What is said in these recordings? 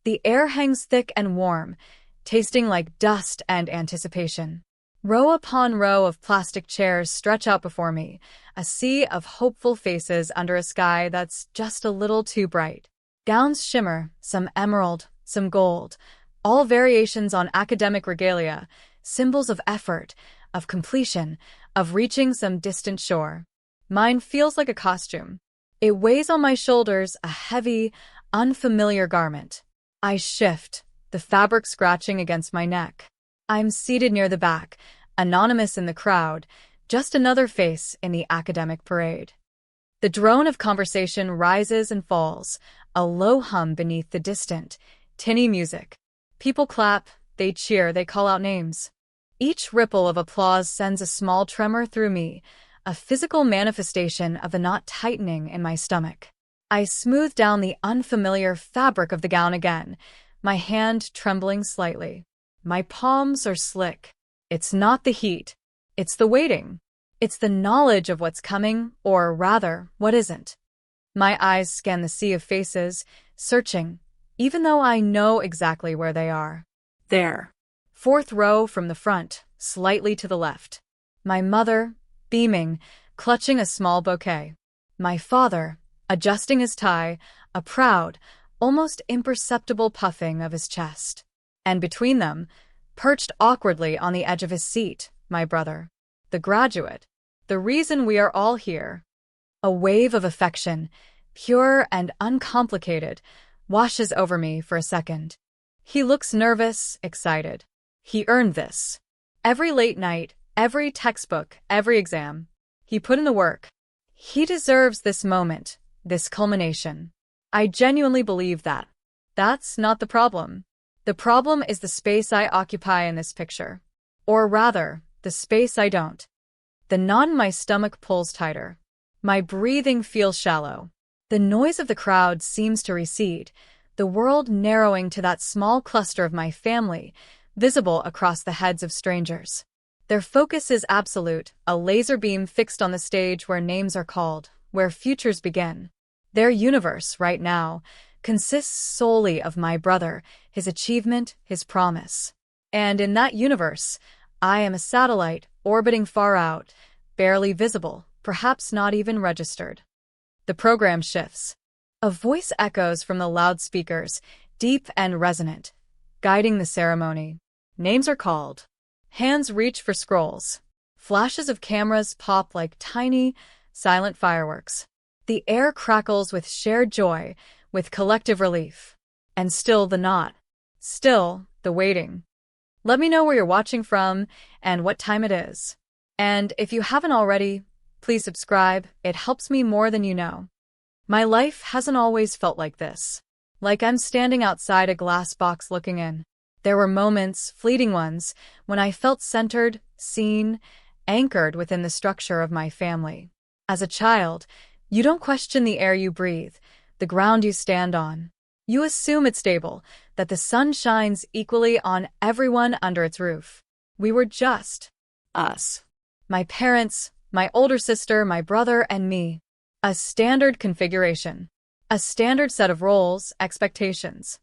The air hangs thick and warm, tasting like dust and anticipation. Row upon row of plastic chairs stretch out before me, a sea of hopeful faces under a sky that's just a little too bright. Gowns shimmer, some emerald, some gold, all variations on academic regalia, symbols of effort, of completion, of reaching some distant shore. Mine feels like a costume. It weighs on my shoulders, a heavy, unfamiliar garment. I shift, the fabric scratching against my neck. I'm seated near the back, anonymous in the crowd, just another face in the academic parade. The drone of conversation rises and falls, a low hum beneath the distant, tinny music. People clap, they cheer, they call out names. Each ripple of applause sends a small tremor through me, a physical manifestation of the knot tightening in my stomach. I smooth down the unfamiliar fabric of the gown again, my hand trembling slightly. My palms are slick. It's not the heat. It's the waiting. It's the knowledge of what's coming, or rather, what isn't. My eyes scan the sea of faces, searching, even though I know exactly where they are. There. Fourth row from the front, slightly to the left. My mother, beaming, clutching a small bouquet. My father, adjusting his tie, a proud, almost imperceptible puffing of his chest. And between them, perched awkwardly on the edge of his seat, my brother, the graduate, the reason we are all here. A wave of affection, pure and uncomplicated, washes over me for a second. He looks nervous, excited. He earned this. Every late night, every textbook, every exam. He put in the work. He deserves this moment, this culmination. I genuinely believe that. That's not the problem. The problem is the space I occupy in this picture. Or rather, the space I don't. The knot in my stomach pulls tighter. My breathing feels shallow. The noise of the crowd seems to recede, the world narrowing to that small cluster of my family, visible across the heads of strangers. Their focus is absolute, a laser beam fixed on the stage where names are called, where futures begin. Their universe, right now, consists solely of my brother, his achievement, his promise. And in that universe, I am a satellite, orbiting far out, barely visible, perhaps not even registered. The program shifts. A voice echoes from the loudspeakers, deep and resonant, guiding the ceremony. Names are called. Hands reach for scrolls. Flashes of cameras pop like tiny, silent fireworks. The air crackles with shared joy, with collective relief. And still the knot. Still the waiting. Let me know where you're watching from and what time it is. And if you haven't already, please subscribe. It helps me more than you know. My life hasn't always felt like this. Like I'm standing outside a glass box looking in. There were moments, fleeting ones, when I felt centered, seen, anchored within the structure of my family. As a child, you don't question the air you breathe, the ground you stand on. You assume it's stable, that the sun shines equally on everyone under its roof. We were just us. My parents, my older sister, my brother, and me. A standard configuration. A standard set of roles, expectations.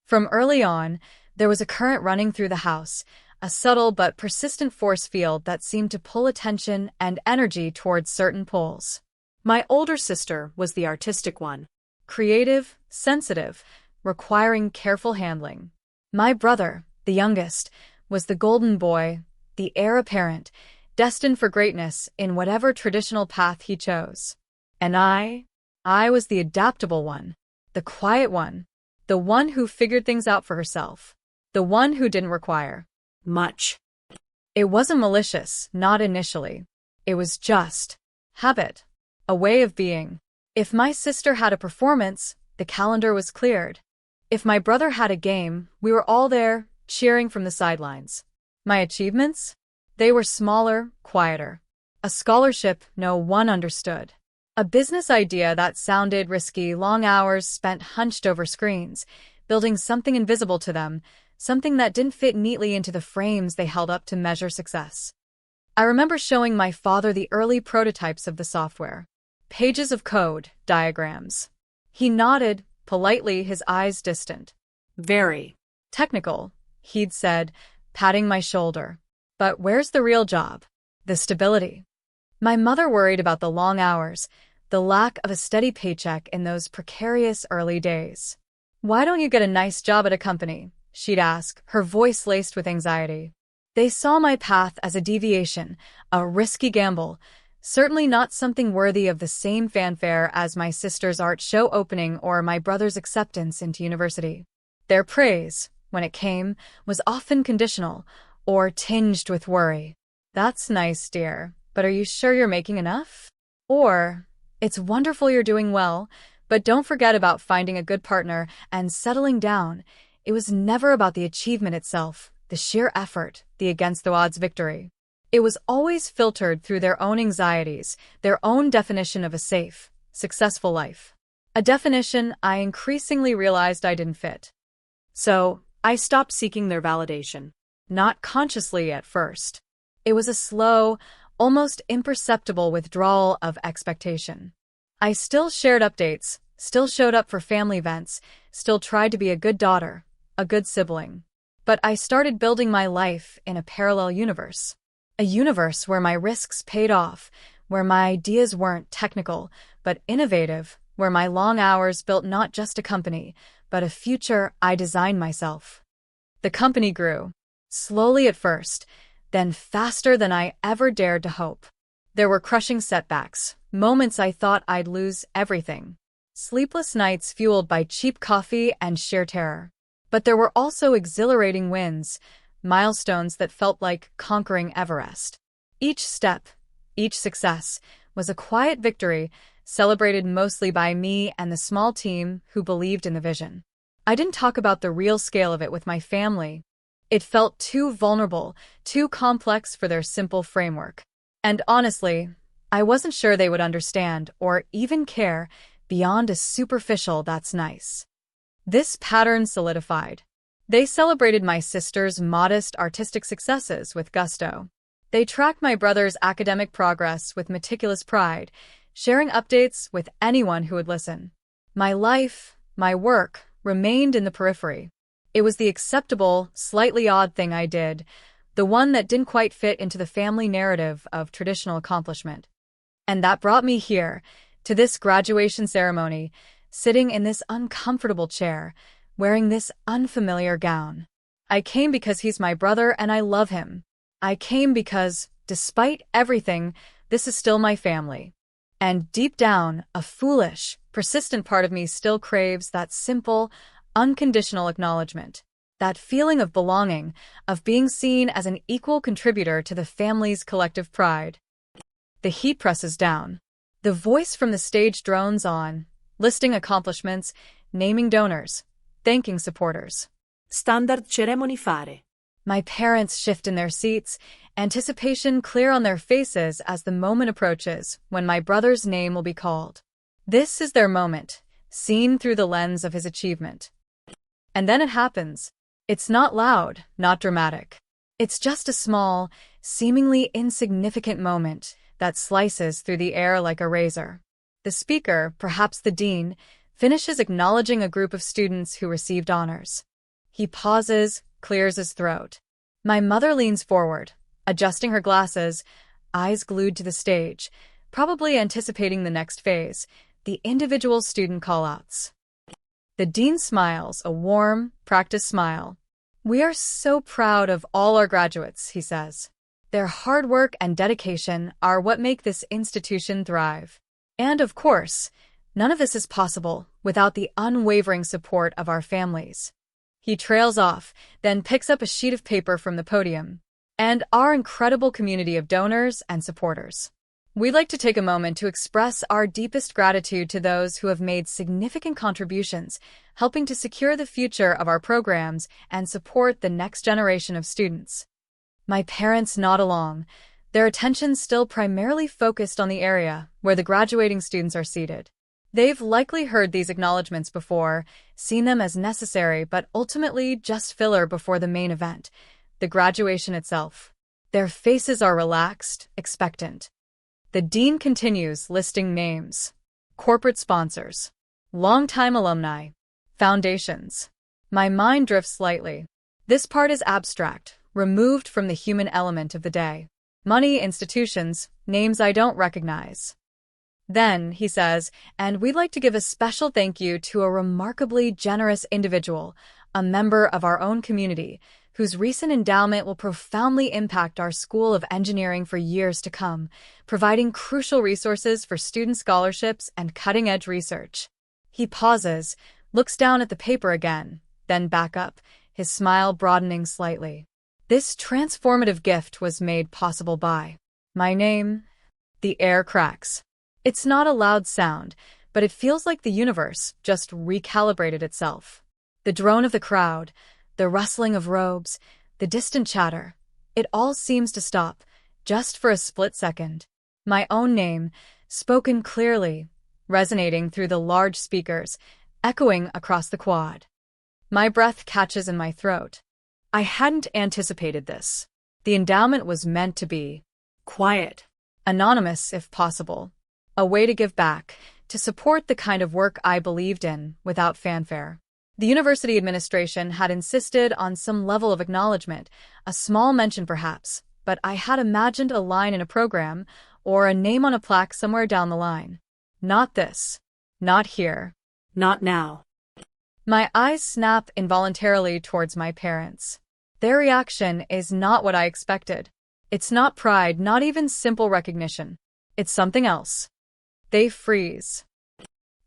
From early on, there was a current running through the house, a subtle but persistent force field that seemed to pull attention and energy towards certain poles. My older sister was the artistic one. Creative, sensitive, requiring careful handling. My brother, the youngest, was the golden boy, the heir apparent, destined for greatness in whatever traditional path he chose. And I was the adaptable one, the quiet one, the one who figured things out for herself, the one who didn't require much. It wasn't malicious, not initially. It was just habit, a way of being. If my sister had a performance, the calendar was cleared. If my brother had a game, we were all there, cheering from the sidelines. My achievements? They were smaller, quieter. A scholarship no one understood. A business idea that sounded risky, long hours spent hunched over screens, building something invisible to them, something that didn't fit neatly into the frames they held up to measure success. I remember showing my father the early prototypes of the software. Pages of code, diagrams. He nodded, politely, his eyes distant. Very. Technical, he'd said, patting my shoulder. But where's the real job? The stability. My mother worried about the long hours, the lack of a steady paycheck in those precarious early days. Why don't you get a nice job at a company? She'd ask, her voice laced with anxiety. They saw my path as a deviation, a risky gamble, certainly not something worthy of the same fanfare as my sister's art show opening or my brother's acceptance into university. Their praise, when it came, was often conditional or tinged with worry. That's nice, dear, but are you sure you're making enough? Or, it's wonderful you're doing well, but don't forget about finding a good partner and settling down. It was never about the achievement itself, the sheer effort, the against-the-odds victory. It was always filtered through their own anxieties, their own definition of a safe, successful life. A definition I increasingly realized I didn't fit. So, I stopped seeking their validation. Not consciously at first. It was a slow, almost imperceptible withdrawal of expectation. I still shared updates, still showed up for family events, still tried to be a good daughter, a good sibling. But I started building my life in a parallel universe. A universe where my risks paid off, where my ideas weren't technical, but innovative, where my long hours built not just a company, but a future I designed myself. The company grew. Slowly at first, then faster than I ever dared to hope. There were crushing setbacks, moments I thought I'd lose everything. Sleepless nights fueled by cheap coffee and sheer terror. But there were also exhilarating wins, milestones that felt like conquering Everest. Each step, each success, was a quiet victory, celebrated mostly by me and the small team who believed in the vision. I didn't talk about the real scale of it with my family. It felt too vulnerable, too complex for their simple framework. And honestly, I wasn't sure they would understand or even care beyond a superficial "that's nice." This pattern solidified. They celebrated my sister's modest artistic successes with gusto. They tracked my brother's academic progress with meticulous pride, sharing updates with anyone who would listen. My life, my work, remained in the periphery. It was the acceptable, slightly odd thing I did, the one that didn't quite fit into the family narrative of traditional accomplishment. And that brought me here, to this graduation ceremony, sitting in this uncomfortable chair, wearing this unfamiliar gown. I came because he's my brother and I love him. I came because, despite everything, this is still my family. And deep down, a foolish, persistent part of me still craves that simple, unconditional acknowledgement. That feeling of belonging, of being seen as an equal contributor to the family's collective pride. The heat presses down. The voice from the stage drones on, listing accomplishments, naming donors, thanking supporters. Standard ceremony fare. My parents shift in their seats, anticipation clear on their faces as the moment approaches when my brother's name will be called. This is their moment, seen through the lens of his achievement. And then it happens. It's not loud, not dramatic. It's just a small, seemingly insignificant moment that slices through the air like a razor. The speaker, perhaps the dean, finishes acknowledging a group of students who received honors. He pauses, clears his throat. My mother leans forward, adjusting her glasses, eyes glued to the stage, probably anticipating the next phase, the individual student call-outs. The dean smiles, a warm, practiced smile. "We are so proud of all our graduates," he says. "Their hard work and dedication are what make this institution thrive. And of course, none of this is possible without the unwavering support of our families." He trails off, then picks up a sheet of paper from the podium. "And our incredible community of donors and supporters. We'd like to take a moment to express our deepest gratitude to those who have made significant contributions, helping to secure the future of our programs and support the next generation of students." My parents nod along, their attention still primarily focused on the area where the graduating students are seated. They've likely heard these acknowledgments before, seen them as necessary but ultimately just filler before the main event, the graduation itself. Their faces are relaxed, expectant. The dean continues listing names. Corporate sponsors. Longtime alumni. Foundations. My mind drifts slightly. This part is abstract, removed from the human element of the day. Money, institutions, names I don't recognize. Then, he says, and we'd like to give a special thank you to a remarkably generous individual, a member of our own community, whose recent endowment will profoundly impact our School of Engineering for years to come, providing crucial resources for student scholarships and cutting-edge research. He pauses, looks down at the paper again, then back up, his smile broadening slightly. This transformative gift was made possible by my name. The air cracks. It's not a loud sound, but it feels like the universe just recalibrated itself. The drone of the crowd, the rustling of robes, the distant chatter, it all seems to stop, just for a split second. My own name, spoken clearly, resonating through the large speakers, echoing across the quad. My breath catches in my throat. I hadn't anticipated this. The endowment was meant to be quiet, anonymous if possible. A way to give back, to support the kind of work I believed in without fanfare. The university administration had insisted on some level of acknowledgement, a small mention perhaps, but I had imagined a line in a program or a name on a plaque somewhere down the line. Not this. Not here. Not now. My eyes snap involuntarily towards my parents. Their reaction is not what I expected. It's not pride, not even simple recognition. It's something else. They freeze.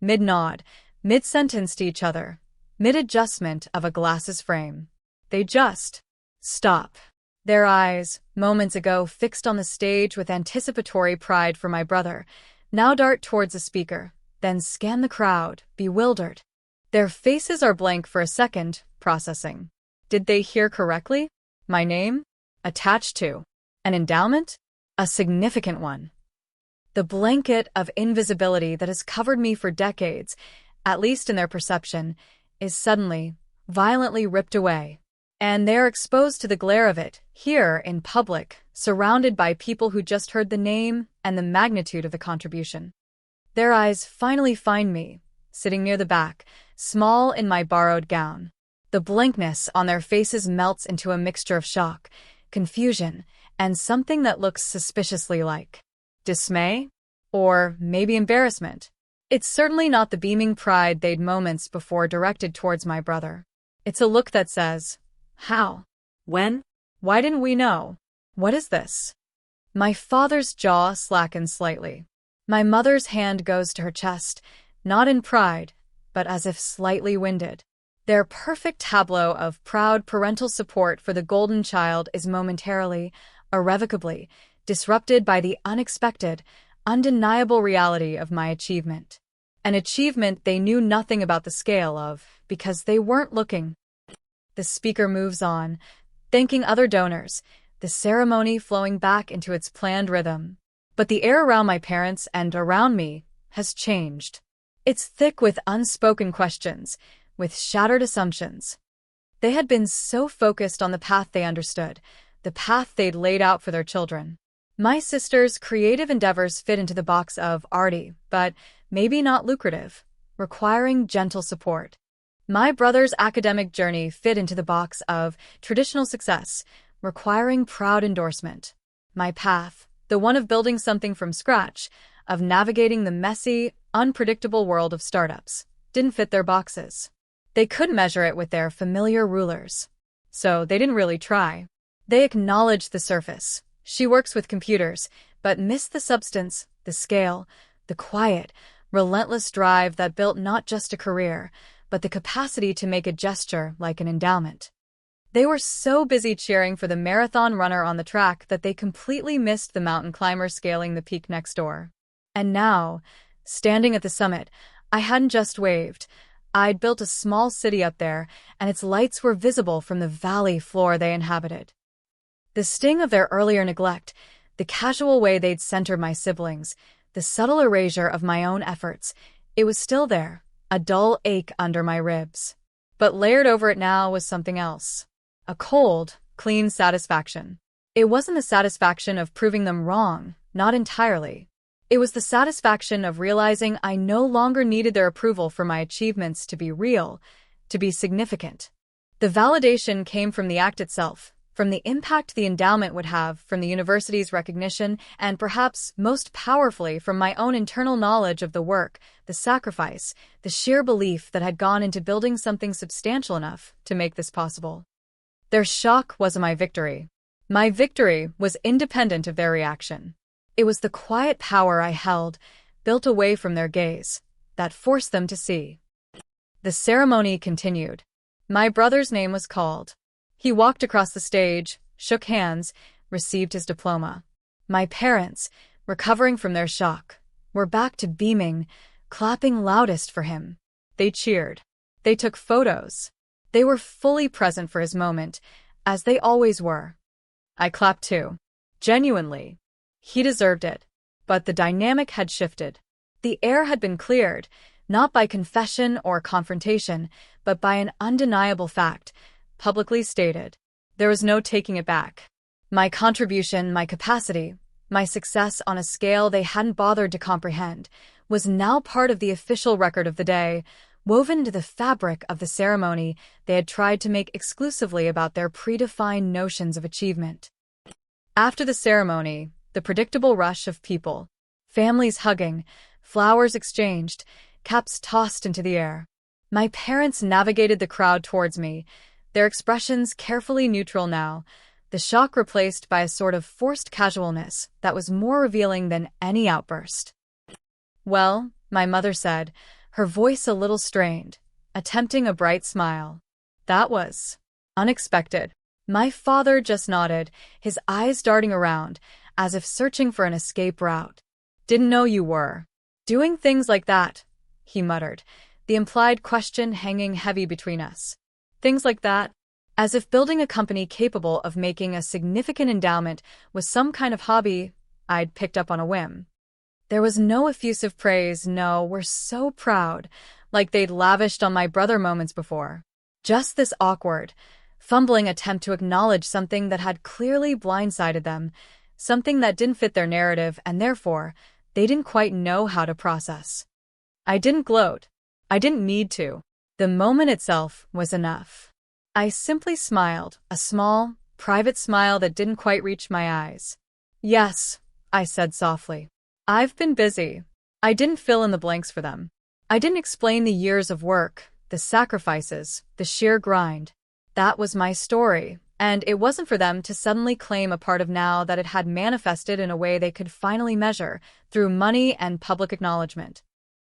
Mid-nod, mid-sentence to each other, mid-adjustment of a glass's frame. They just stop. Their eyes, moments ago fixed on the stage with anticipatory pride for my brother, now dart towards the speaker, then scan the crowd, bewildered. Their faces are blank for a second, processing. Did they hear correctly? My name? Attached to an endowment? A significant one. The blanket of invisibility that has covered me for decades, at least in their perception, is suddenly, violently ripped away. And they're exposed to the glare of it, here in public, surrounded by people who just heard the name and the magnitude of the contribution. Their eyes finally find me, sitting near the back, small in my borrowed gown. The blankness on their faces melts into a mixture of shock, confusion, and something that looks suspiciously like dismay? Or maybe embarrassment. It's certainly not the beaming pride they'd moments before directed towards my brother. It's a look that says, how? When? Why didn't we know? What is this? My father's jaw slackens slightly. My mother's hand goes to her chest, not in pride, but as if slightly winded. Their perfect tableau of proud parental support for the golden child is momentarily, irrevocably, disrupted by the unexpected, undeniable reality of my achievement. An achievement they knew nothing about the scale of, because they weren't looking. The speaker moves on, thanking other donors, the ceremony flowing back into its planned rhythm. But the air around my parents and around me has changed. It's thick with unspoken questions, with shattered assumptions. They had been so focused on the path they understood, the path they'd laid out for their children. My sister's creative endeavors fit into the box of arty, but maybe not lucrative, requiring gentle support. My brother's academic journey fit into the box of traditional success, requiring proud endorsement. My path, the one of building something from scratch, of navigating the messy, unpredictable world of startups, didn't fit their boxes. They couldn't measure it with their familiar rulers. So they didn't really try. They acknowledged the surface. She works with computers, but missed the substance, the scale, the quiet, relentless drive that built not just a career, but the capacity to make a gesture like an endowment. They were so busy cheering for the marathon runner on the track that they completely missed the mountain climber scaling the peak next door. And now, standing at the summit, I hadn't just waved. I'd built a small city up there, and its lights were visible from the valley floor they inhabited. The sting of their earlier neglect, the casual way they'd centered my siblings, the subtle erasure of my own efforts, it was still there, a dull ache under my ribs. But layered over it now was something else. A cold, clean satisfaction. It wasn't the satisfaction of proving them wrong, not entirely. It was the satisfaction of realizing I no longer needed their approval for my achievements to be real, to be significant. The validation came from the act itself, from the impact the endowment would have, from the university's recognition, and perhaps most powerfully from my own internal knowledge of the work, the sacrifice, the sheer belief that had gone into building something substantial enough to make this possible. Their shock was my victory. My victory was independent of their reaction. It was the quiet power I held, built away from their gaze, that forced them to see. The ceremony continued. My brother's name was called. He walked across the stage, shook hands, received his diploma. My parents, recovering from their shock, were back to beaming, clapping loudest for him. They cheered. They took photos. They were fully present for his moment, as they always were. I clapped too. Genuinely. He deserved it. But the dynamic had shifted. The air had been cleared, not by confession or confrontation, but by an undeniable fact, publicly stated. There was no taking it back. My contribution, my capacity, my success on a scale they hadn't bothered to comprehend, was now part of the official record of the day, woven into the fabric of the ceremony they had tried to make exclusively about their predefined notions of achievement. After the ceremony, the predictable rush of people, families hugging, flowers exchanged, caps tossed into the air. My parents navigated the crowd towards me, their expressions carefully neutral now, the shock replaced by a sort of forced casualness that was more revealing than any outburst. "Well," my mother said, her voice a little strained, attempting a bright smile. "That was unexpected." My father just nodded, his eyes darting around, as if searching for an escape route. "Didn't know you were doing things like that," he muttered, the implied question hanging heavy between us. "Things like that?" As if building a company capable of making a significant endowment was some kind of hobby I'd picked up on a whim. There was no effusive praise, no, "we're so proud," like they'd lavished on my brother moments before. Just this awkward, fumbling attempt to acknowledge something that had clearly blindsided them, something that didn't fit their narrative and therefore they didn't quite know how to process. I didn't gloat. I didn't need to. The moment itself was enough. I simply smiled, a small, private smile that didn't quite reach my eyes. "Yes," I said softly. "I've been busy." I didn't fill in the blanks for them. I didn't explain the years of work, the sacrifices, the sheer grind. That was my story, and it wasn't for them to suddenly claim a part of now that it had manifested in a way they could finally measure, through money and public acknowledgement.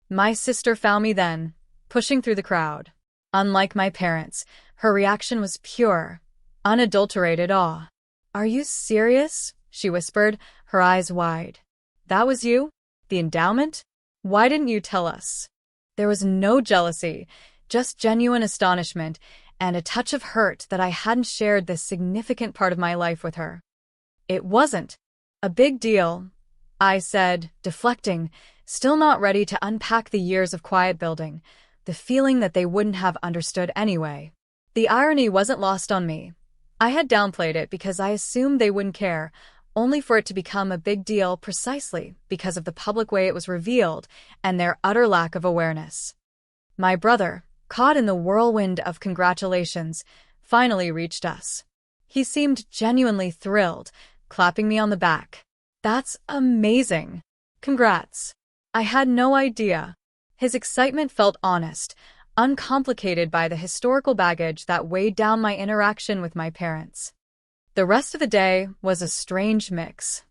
My sister found me then, pushing through the crowd. Unlike my parents, her reaction was pure, unadulterated awe. "Are you serious?" she whispered, her eyes wide. "That was you? The endowment? Why didn't you tell us?" There was no jealousy, just genuine astonishment, and a touch of hurt that I hadn't shared this significant part of my life with her. "It wasn't a big deal," I said, deflecting, still not ready to unpack the years of quiet building, the feeling that they wouldn't have understood anyway. The irony wasn't lost on me. I had downplayed it because I assumed they wouldn't care, only for it to become a big deal precisely because of the public way it was revealed and their utter lack of awareness. My brother, caught in the whirlwind of congratulations, finally reached us. He seemed genuinely thrilled, clapping me on the back. "That's amazing. Congrats." I had no idea. His excitement felt honest, uncomplicated by the historical baggage that weighed down my interaction with my parents. The rest of the day was a strange mix.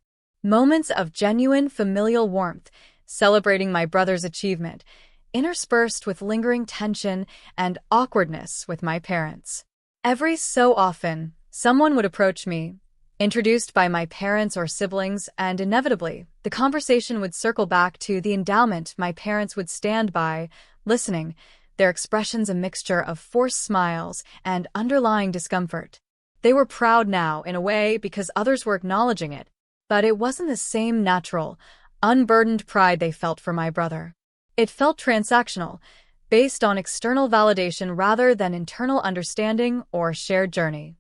Moments of genuine familial warmth, celebrating my brother's achievement, interspersed with lingering tension and awkwardness with my parents. Every so often, someone would approach me, introduced by my parents or siblings, and inevitably, the conversation would circle back to the endowment. My parents would stand by, listening, their expressions a mixture of forced smiles and underlying discomfort. They were proud now, in a way, because others were acknowledging it, but it wasn't the same natural, unburdened pride they felt for my brother. It felt transactional, based on external validation rather than internal understanding or shared journey.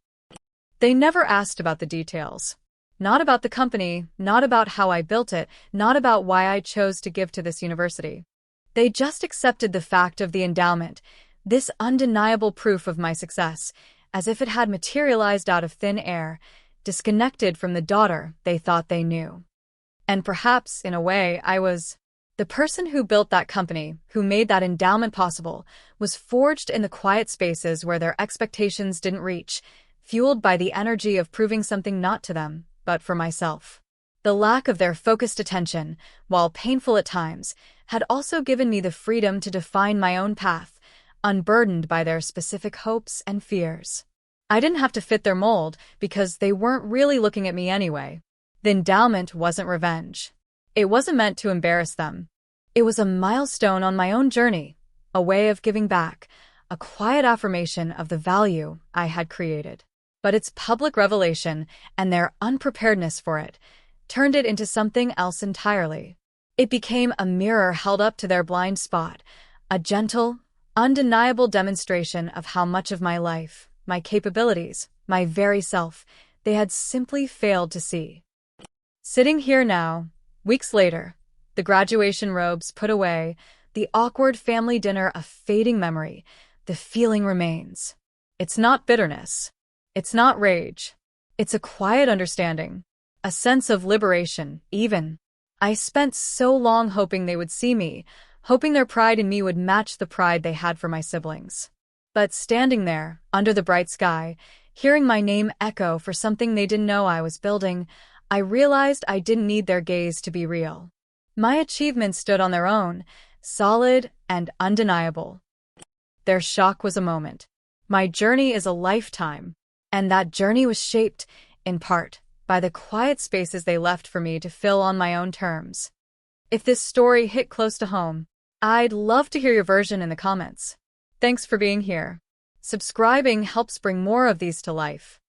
They never asked about the details. Not about the company, not about how I built it, not about why I chose to give to this university. They just accepted the fact of the endowment, This undeniable proof of my success, as if it had materialized out of thin air, disconnected from the daughter they thought they knew. And perhaps, in a way, I was. The person who built that company, who made that endowment possible, was forged in the quiet spaces where their expectations didn't reach, fueled by the energy of proving something not to them, but for myself. The lack of their focused attention, while painful at times, had also given me the freedom to define my own path, unburdened by their specific hopes and fears. I didn't have to fit their mold because they weren't really looking at me anyway. The endowment wasn't revenge. It wasn't meant to embarrass them. It was a milestone on my own journey, a way of giving back, a quiet affirmation of the value I had created. But its public revelation and their unpreparedness for it turned it into something else entirely. It became a mirror held up to their blind spot, a gentle, undeniable demonstration of how much of my life, my capabilities, my very self, they had simply failed to see. Sitting here now, weeks later, the graduation robes put away, the awkward family dinner a fading memory, the feeling remains. It's not bitterness. It's not rage. It's a quiet understanding, a sense of liberation, even. I spent so long hoping they would see me, hoping their pride in me would match the pride they had for my siblings. But standing there, under the bright sky, hearing my name echo for something they didn't know I was building, I realized I didn't need their gaze to be real. My achievements stood on their own, solid and undeniable. Their shock was a moment. My journey is a lifetime, and that journey was shaped, in part, by the quiet spaces they left for me to fill on my own terms. If this story hit close to home, I'd love to hear your version in the comments. Thanks for being here. Subscribing helps bring more of these to life.